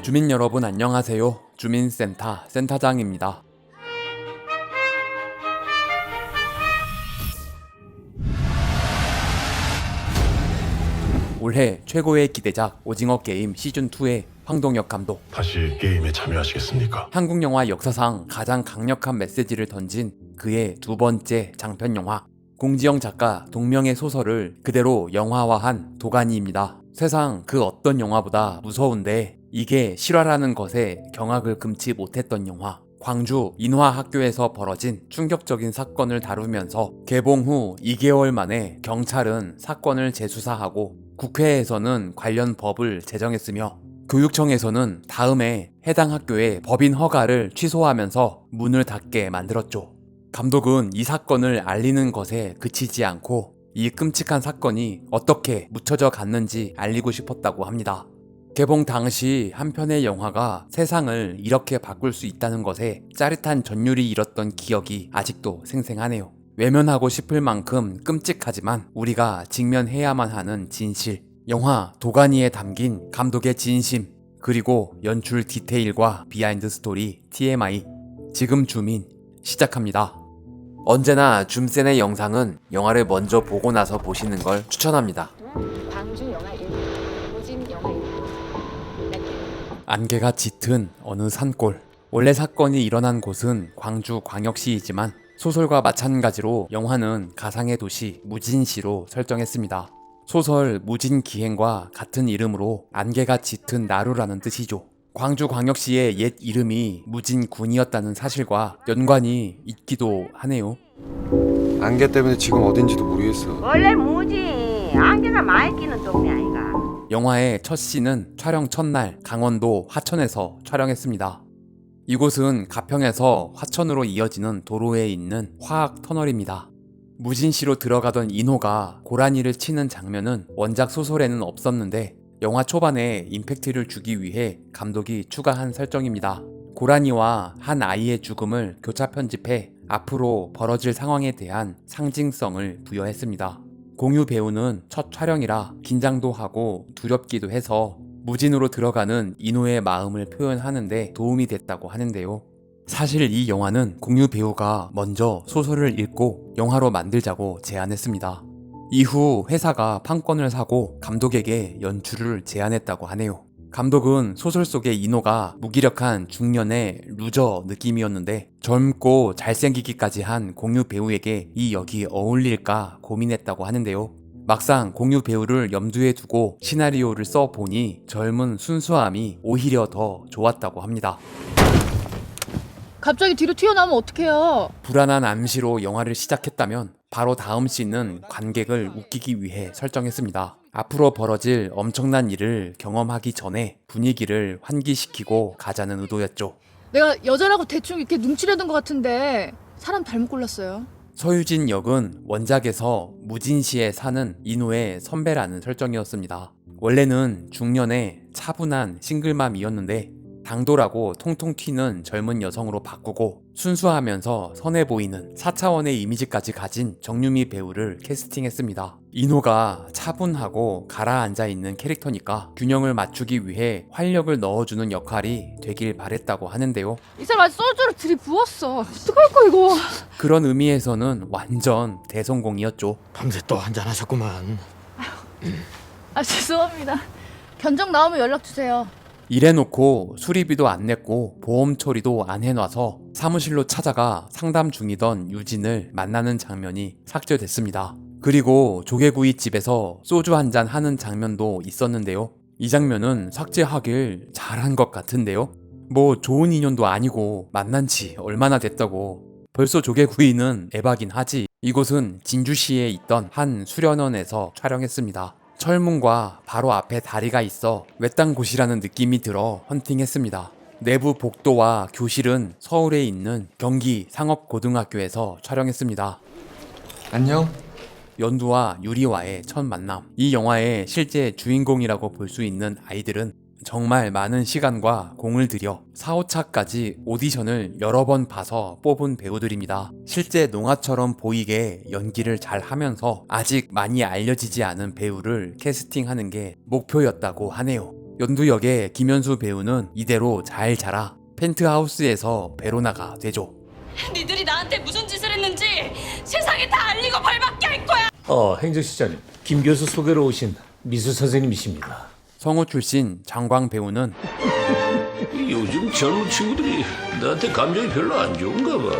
주민 여러분 안녕하세요. 주민센터 센터장입니다. 올해 최고의 기대작 오징어 게임 시즌2의 황동혁 감독. 다시 게임에 참여하시겠습니까? 한국 영화 역사상 가장 강력한 메시지를 던진 그의 두 번째 장편 영화. 공지영 작가 동명의 소설을 그대로 영화화한 도가니입니다. 세상 그 어떤 영화보다 무서운데 이게 실화라는 것에 경악을 금치 못했던 영화. 광주 인화학교에서 벌어진 충격적인 사건을 다루면서 개봉 후 2개월 만에 경찰은 사건을 재수사하고 국회에서는 관련 법을 제정했으며 교육청에서는 다음해 해당 학교의 법인 허가를 취소하면서 문을 닫게 만들었죠. 감독은 이 사건을 알리는 것에 그치지 않고 이 끔찍한 사건이 어떻게 묻혀져 갔는지 알리고 싶었다고 합니다. 개봉 당시 한 편의 영화가 세상을 이렇게 바꿀 수 있다는 것에 짜릿한 전율이 일었던 기억이 아직도 생생하네요. 외면하고 싶을 만큼 끔찍하지만 우리가 직면해야만 하는 진실. 영화 도가니에 담긴 감독의 진심, 그리고 연출 디테일과 비하인드 스토리 TMI. 지금 주민 시작합니다. 언제나 줌센의 영상은 영화를 먼저 보고 나서 보시는 걸 추천합니다. 광주 영화 1, 무진 영화 1. 안개가 짙은 어느 산골. 원래 사건이 일어난 곳은 광주 광역시이지만 소설과 마찬가지로 영화는 가상의 도시 무진시로 설정했습니다. 소설 무진기행과 같은 이름으로 안개가 짙은 나루라는 뜻이죠. 광주광역시의 옛 이름이 무진군이었다는 사실과 연관이 있기도 하네요. 안개 때문에 지금 어딘지도 모르겠어. 원래 무지 안개가 많이 끼는 동네 아이가. 영화의 첫 씬은 촬영 첫날 강원도 화천에서 촬영했습니다. 이곳은 가평에서 화천으로 이어지는 도로에 있는 화학 터널입니다. 무진시로 들어가던 인호가 고라니를 치는 장면은 원작 소설에는 없었는데 영화 초반에 임팩트를 주기 위해 감독이 추가한 설정입니다. 고라니와 한 아이의 죽음을 교차 편집해 앞으로 벌어질 상황에 대한 상징성을 부여했습니다. 공유 배우는 첫 촬영이라 긴장도 하고 두렵기도 해서 무진으로 들어가는 인호의 마음을 표현하는데 도움이 됐다고 하는데요. 사실 이 영화는 공유 배우가 먼저 소설을 읽고 영화로 만들자고 제안했습니다. 이후 회사가 판권을 사고 감독에게 연출을 제안했다고 하네요. 감독은 소설 속의 인호가 무기력한 중년의 루저 느낌이었는데 젊고 잘생기기까지 한 공유 배우에게 이 역이 어울릴까 고민했다고 하는데요. 막상 공유 배우를 염두에 두고 시나리오를 써보니 젊은 순수함이 오히려 더 좋았다고 합니다. 갑자기 뒤로 튀어나오면 어떡해요? 불안한 암시로 영화를 시작했다면 바로 다음 씬은 관객을 웃기기 위해 설정했습니다. 앞으로 벌어질 엄청난 일을 경험하기 전에 분위기를 환기시키고 가자는 의도였죠. 내가 여자라고 대충 이렇게 눈치려던 것 같은데 사람 잘못 골랐어요. 서유진 역은 원작에서 무진시에 사는 인호의 선배라는 설정이었습니다. 원래는 중년의 차분한 싱글맘이었는데 당돌하고 통통 튀는 젊은 여성으로 바꾸고 순수하면서 선해 보이는 4차원의 이미지까지 가진 정유미 배우를 캐스팅했습니다. 인호가 차분하고 가라앉아 있는 캐릭터니까 균형을 맞추기 위해 활력을 넣어주는 역할이 되길 바랬다고 하는데요. 이 사람 아주 소주를 들이부었어. 어떡할 거야 이거. 그런 의미에서는 완전 대성공이었죠. 밤새 또 한잔하셨구만. 죄송합니다. 견적 나오면 연락 주세요. 이래놓고 수리비도 안 냈고 보험 처리도 안 해놔서 사무실로 찾아가 상담 중이던 유진을 만나는 장면이 삭제됐습니다. 그리고 조개구이집에서 소주 한잔 하는 장면도 있었는데요. 이 장면은 삭제하길 잘한 것 같은데요. 뭐 좋은 인연도 아니고 만난 지 얼마나 됐다고. 벌써 조개구이는 에바긴 하지. 이곳은 진주시에 있던 한 수련원에서 촬영했습니다. 철문과 바로 앞에 다리가 있어 외딴 곳이라는 느낌이 들어 헌팅했습니다. 내부 복도와 교실은 서울에 있는 경기 상업고등학교에서 촬영했습니다. 안녕? 연두와 유리와의 첫 만남. 이 영화의 실제 주인공이라고 볼 수 있는 아이들은 정말 많은 시간과 공을 들여 4, 5차까지 오디션을 여러 번 봐서 뽑은 배우들입니다. 실제 농아처럼 보이게 연기를 잘 하면서 아직 많이 알려지지 않은 배우를 캐스팅하는 게 목표였다고 하네요. 연두 역의 김현수 배우는 이대로 잘 자라 펜트하우스에서 베로나가 되죠. 니들이 나한테 무슨 짓을 했는지 세상에 다 알리고 벌받게 할 거야. 행정실장님, 김 교수 소개로 오신 미술 선생님이십니다. 성우 출신 장광 배우는 요즘 젊은 친구들이 나한테 감정이 별로 안 좋은가 봐.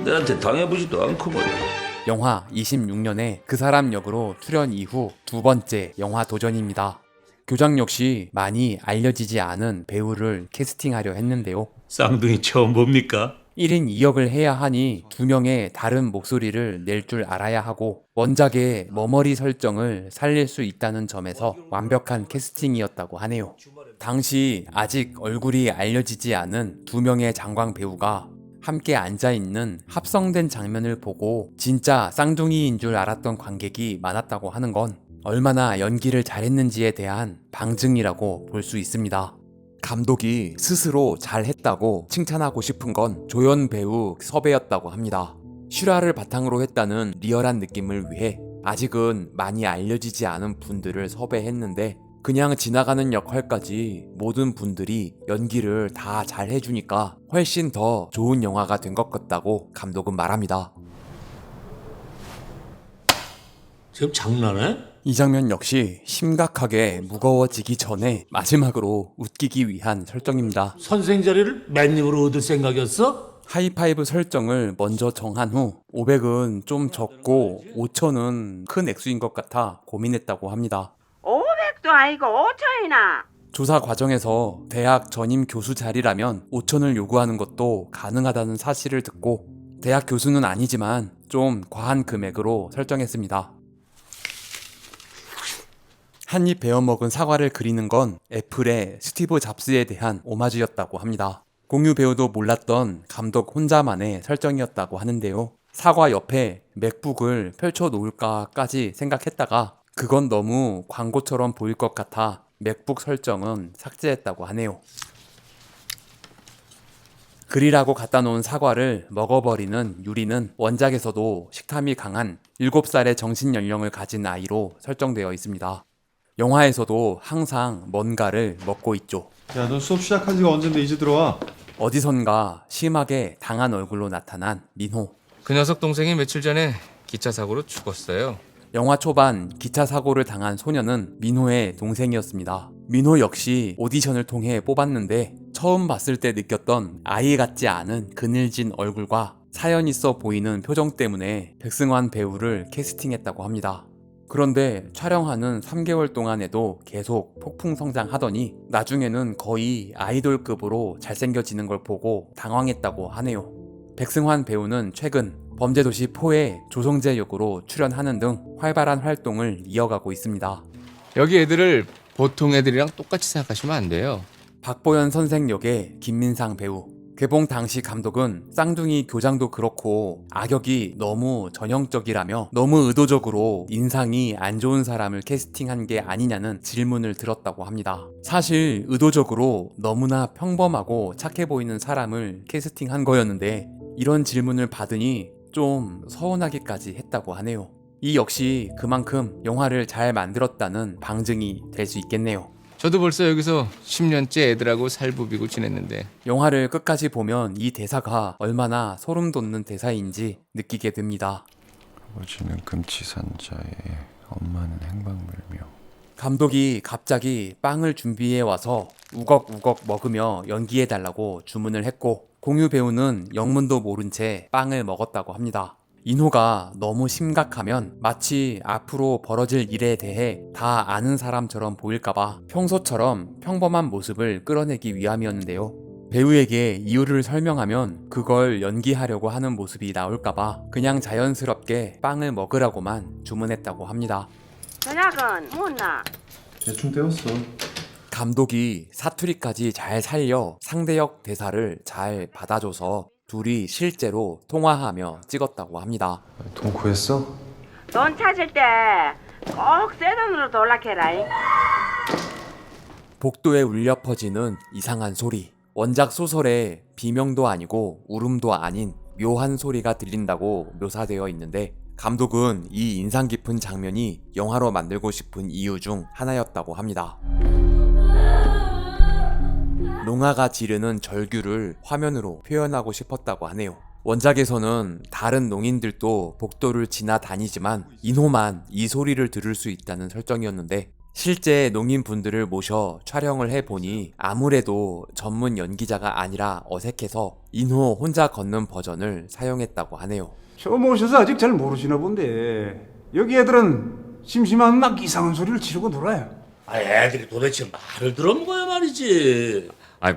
나한테 당해보지도 않고 말이야. 영화 26년에 그 사람 역으로 출연 이후 두 번째 영화 도전입니다. 교장 역시 많이 알려지지 않은 배우를 캐스팅하려 했는데요. 쌍둥이 처음 봅니까? 1인 2역을 해야 하니 두 명의 다른 목소리를 낼 줄 알아야 하고 원작의 머머리 설정을 살릴 수 있다는 점에서 완벽한 캐스팅이었다고 하네요. 당시 아직 얼굴이 알려지지 않은 두 명의 장광 배우가 함께 앉아있는 합성된 장면을 보고 진짜 쌍둥이인 줄 알았던 관객이 많았다고 하는 건 얼마나 연기를 잘했는지에 대한 방증이라고 볼 수 있습니다. 감독이 스스로 잘했다고 칭찬하고 싶은 건 조연 배우 섭외였다고 합니다. 실화를 바탕으로 했다는 리얼한 느낌을 위해 아직은 많이 알려지지 않은 분들을 섭외했는데 그냥 지나가는 역할까지 모든 분들이 연기를 다 잘해주니까 훨씬 더 좋은 영화가 된 것 같다고 감독은 말합니다. 지금 장난해? 이 장면 역시 심각하게 무거워지기 전에 마지막으로 웃기기 위한 설정입니다. 선생 자리를 맨입으로 얻을 생각이었어? 하이파이브 설정을 먼저 정한 후 500은 좀 적고 5천은 큰 액수인 것 같아 고민했다고 합니다. 500도 아니고 5천이나. 조사 과정에서 대학 전임 교수 자리라면 5천을 요구하는 것도 가능하다는 사실을 듣고 대학 교수는 아니지만 좀 과한 금액으로 설정했습니다. 한입 베어먹은 사과를 그리는 건 애플의 스티브 잡스에 대한 오마주였다고 합니다. 공유 배우도 몰랐던 감독 혼자만의 설정이었다고 하는데요. 사과 옆에 맥북을 펼쳐 놓을까까지 생각했다가 그건 너무 광고처럼 보일 것 같아 맥북 설정은 삭제했다고 하네요. 그리라고 갖다 놓은 사과를 먹어버리는 유리는 원작에서도 식탐이 강한 7살의 정신연령을 가진 아이로 설정되어 있습니다. 영화에서도 항상 뭔가를 먹고 있죠. 야, 너 수업 시작한 지가 언젠데 이제 들어와? 어디선가 심하게 당한 얼굴로 나타난 민호. 그 녀석 동생이 며칠 전에 기차 사고로 죽었어요. 영화 초반 기차 사고를 당한 소녀는 민호의 동생이었습니다. 민호 역시 오디션을 통해 뽑았는데 처음 봤을 때 느꼈던 아이 같지 않은 그늘진 얼굴과 사연 있어 보이는 표정 때문에 백승환 배우를 캐스팅했다고 합니다. 그런데 촬영하는 3개월 동안에도 계속 폭풍 성장하더니 나중에는 거의 아이돌급으로 잘생겨지는 걸 보고 당황했다고 하네요. 백승환 배우는 최근 범죄도시 4에 조성재 역으로 출연하는 등 활발한 활동을 이어가고 있습니다. 여기 애들을 보통 애들이랑 똑같이 생각하시면 안 돼요. 박보연 선생 역의 김민상 배우. 개봉 당시 감독은 쌍둥이 교장도 그렇고 악역이 너무 전형적이라며 너무 의도적으로 인상이 안 좋은 사람을 캐스팅한 게 아니냐는 질문을 들었다고 합니다. 사실 의도적으로 너무나 평범하고 착해 보이는 사람을 캐스팅한 거였는데 이런 질문을 받으니 좀 서운하기까지 했다고 하네요. 이 역시 그만큼 영화를 잘 만들었다는 방증이 될 수 있겠네요. 저도 벌써 여기서 10년째 애들하고 살부비고 지냈는데 영화를 끝까지 보면 이 대사가 얼마나 소름 돋는 대사인지 느끼게 됩니다. 아버지는 금치산자에 엄마는 행방불명. 감독이 갑자기 빵을 준비해 와서 우걱우걱 먹으며 연기해달라고 주문을 했고 공유 배우는 영문도 모른 채 빵을 먹었다고 합니다. 인호가 너무 심각하면 마치 앞으로 벌어질 일에 대해 다 아는 사람처럼 보일까봐 평소처럼 평범한 모습을 끌어내기 위함이었는데요. 배우에게 이유를 설명하면 그걸 연기하려고 하는 모습이 나올까봐 그냥 자연스럽게 빵을 먹으라고만 주문했다고 합니다. 저녁은 뭐나? 대충 때웠어. 감독이 사투리까지 잘 살려 상대역 대사를 잘 받아줘서 둘이 실제로 통화하며 찍었다고 합니다. 돈 구했어? 돈 찾을 때 꼭 새 돈으로 돌락해라. 복도에 울려 퍼지는 이상한 소리. 원작 소설에 비명도 아니고 울음도 아닌 묘한 소리가 들린다고 묘사되어 있는데 감독은 이 인상 깊은 장면이 영화로 만들고 싶은 이유 중 하나였다고 합니다. 농아가 지르는 절규를 화면으로 표현하고 싶었다고 하네요. 원작에서는 다른 농인들도 복도를 지나다니지만 인호만 이 소리를 들을 수 있다는 설정이었는데 실제 농인분들을 모셔 촬영을 해보니 아무래도 전문 연기자가 아니라 어색해서 인호 혼자 걷는 버전을 사용했다고 하네요. 처음 오셔서 아직 잘 모르시나 본데 여기 애들은 심심하면 막 이상한 소리를 지르고 놀아요. 애들이 도대체 말을 들어먹어야 말이지.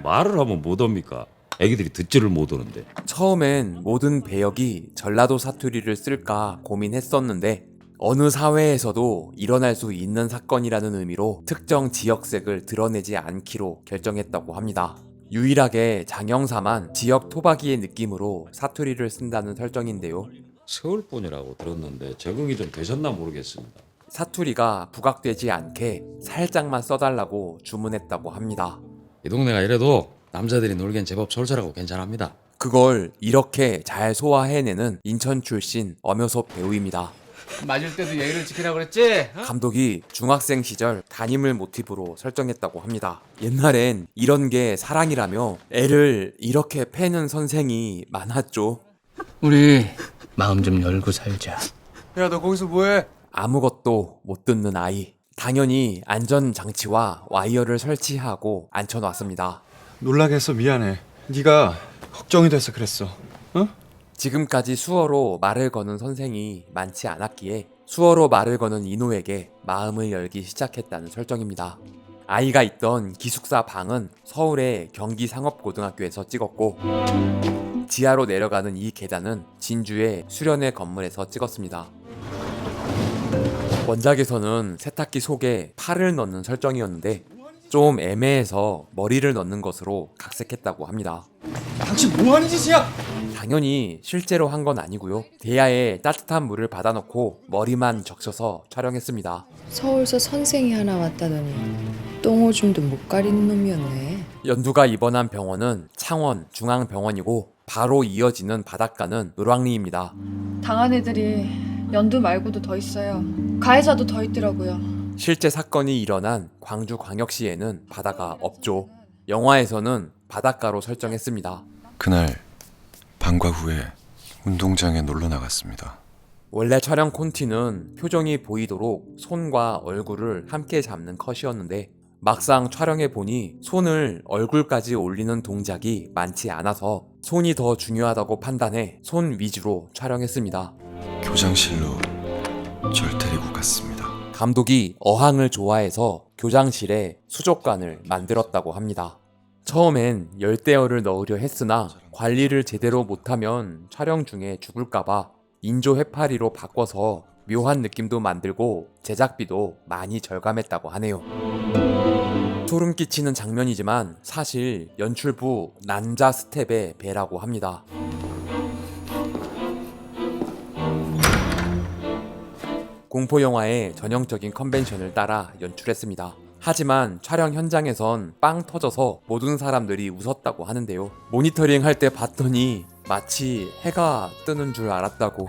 말을 하면 못합니까? 애기들이 듣지를 못하는데. 처음엔 모든 배역이 전라도 사투리를 쓸까 고민했었는데 어느 사회에서도 일어날 수 있는 사건이라는 의미로 특정 지역색을 드러내지 않기로 결정했다고 합니다. 유일하게 장영사만 지역 토박이의 느낌으로 사투리를 쓴다는 설정인데요. 서울분이라고 들었는데 적응이 좀 되셨나 모르겠습니다. 사투리가 부각되지 않게 살짝만 써달라고 주문했다고 합니다. 이 동네가 이래도 남자들이 놀기엔 제법 솔솔하고 괜찮합니다. 그걸 이렇게 잘 소화해내는 인천 출신 엄효섭 배우입니다. 맞을 때도 예의를 지키라고 그랬지? 감독이 중학생 시절 담임을 모티브로 설정했다고 합니다. 옛날엔 이런 게 사랑이라며 애를 이렇게 패는 선생이 많았죠. 우리 마음 좀 열고 살자. 야, 너 거기서 뭐해? 아무것도 못 듣는 아이. 당연히 안전장치와 와이어를 설치하고 앉혀놨습니다. 놀라게 해서 미안해. 네가 걱정이 돼서 그랬어. 어? 지금까지 수어로 말을 거는 선생이 많지 않았기에 수어로 말을 거는 인호에게 마음을 열기 시작했다는 설정입니다. 아이가 있던 기숙사 방은 서울의 경기상업고등학교에서 찍었고 지하로 내려가는 이 계단은 진주의 수련회 건물에서 찍었습니다. 원작에서는 세탁기 속에 팔을 넣는 설정이었는데 좀 애매해서 머리를 넣는 것으로 각색했다고 합니다. 당신 뭐하는 짓이야? 당연히 실제로 한 건 아니고요. 대야에 따뜻한 물을 받아놓고 머리만 적셔서 촬영했습니다. 서울서 선생이 하나 왔다더니 똥오줌도 못 가리는 놈이었네. 연두가 입원한 병원은 창원 중앙병원이고 바로 이어지는 바닷가는 을왕리입니다. 당한 애들이 연두 말고도 더 있어요. 가해자도 더 있더라고요. 실제 사건이 일어난 광주광역시에는 바다가 없죠. 영화에서는 바닷가로 설정했습니다. 그날 방과 후에 운동장에 놀러 나갔습니다. 원래 촬영 콘티는 표정이 보이도록 손과 얼굴을 함께 잡는 컷이었는데 막상 촬영해보니 손을 얼굴까지 올리는 동작이 많지 않아서 손이 더 중요하다고 판단해 손 위주로 촬영했습니다. 교장실로 절 데리고 갔습니다. 감독이 어항을 좋아해서 교장실에 수족관을 만들었다고 합니다. 처음엔 열대어를 넣으려 했으나 관리를 제대로 못하면 촬영 중에 죽을까봐 인조 해파리로 바꿔서 묘한 느낌도 만들고 제작비도 많이 절감했다고 하네요. 소름 끼치는 장면이지만 사실 연출부 난자 스텝의 배라고 합니다. 공포영화의 전형적인 컨벤션을 따라 연출했습니다. 하지만 촬영 현장에선 빵 터져서 모든 사람들이 웃었다고 하는데요. 모니터링 할 때 봤더니 마치 해가 뜨는 줄 알았다고.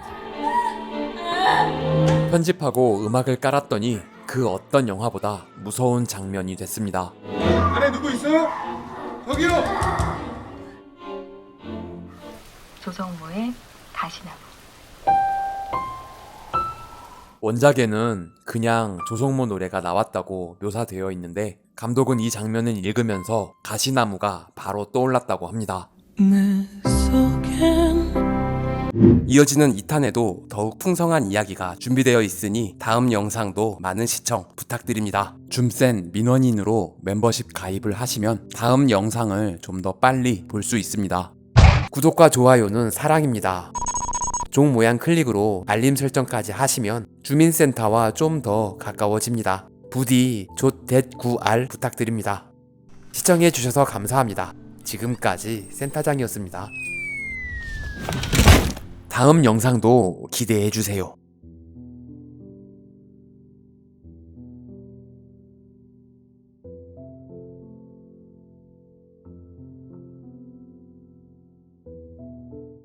편집하고 음악을 깔았더니 그 어떤 영화보다 무서운 장면이 됐습니다. 안에 누구 있어? 저기요. 조성모의 가시나무. 원작에는 그냥 조성모 노래가 나왔다고 묘사되어 있는데 감독은 이 장면을 읽으면서 가시나무가 바로 떠올랐다고 합니다. 이어지는 2탄에도 더욱 풍성한 이야기가 준비되어 있으니 다음 영상도 많은 시청 부탁드립니다. 줌센 민원인으로 멤버십 가입을 하시면 다음 영상을 좀 더 빨리 볼 수 있습니다. 구독과 좋아요는 사랑입니다. 종 모양 클릭으로 알림 설정까지 하시면 주민센터와 좀 더 가까워집니다. 부디 조-9R 부탁드립니다. 시청해주셔서 감사합니다. 지금까지 센터장이었습니다. 다음 영상도 기대해주세요.